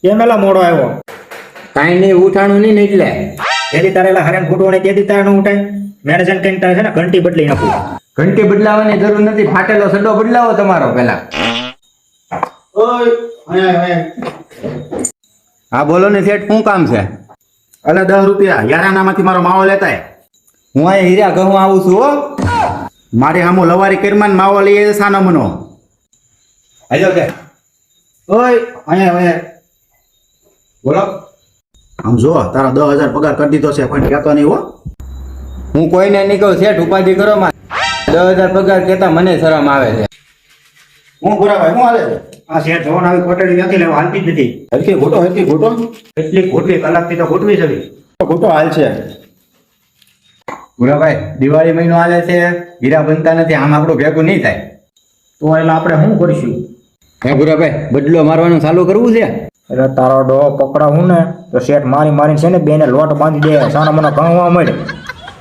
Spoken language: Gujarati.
કેમ એલા મોડો આવ્યો? કાંઈ નહીં ઉઠાણું નહીં ને એટલે. જેથી તારે હરેન ફૂટવાને તેથી તારે ન ઉઠાય. મેનેજર કઈ તારે છે ને ઘંટી બદલી નાખું. ઘંટી બદલાવાની જરૂર નથી, ફાટેલો સડો બદલાવો તમારો પેલા. હા બોલો ને શેઠ, શું કામ છે? અલે 10 રૂપિયા યારાનામાંથી મારો માવો લેતા હું અહીંયા હીરા ઘઉં આવું છું હો. મારે હામો લવારી કરમાન માવો લઈએ સાનો મનો. હાલો કે ઓય અહીંયા બોલો. આમ જો તારા 10,000 પગાર કરી દીધો છે, કોઈ કહેતો નહીં હો. હું કોઈને નહીં કહું શેઠ, ઉપાધિ કરો માં. 10,000 પગાર કેતા મને શરમ આવે છે. હું બરાબર હું હાલે છે? આ શેઠ જોન આવી કોટડી નથી લેવા હાલતી જ નથી. હરકી ઘોટો એટલી ઘોટવી કલાકથી તો ઘોટવી છે. ઘોટો હાલ છે. ભૂરાભાઈ દિવાળી મહિનો આવે છે, હીરા બનતા નથી, આમ આપણું ભેગું નહીં થાય. તો એટલે આપણે શું કરીશું? હે ભૂરાભાઈ બદલો મારવાનું ચાલુ કરવું છે? એટલે તારો ડો પકડાવું ને તો શેઠ મારીને છે ને બેને લોટ બાંધી દે, સાનો મને ગણવા મળે.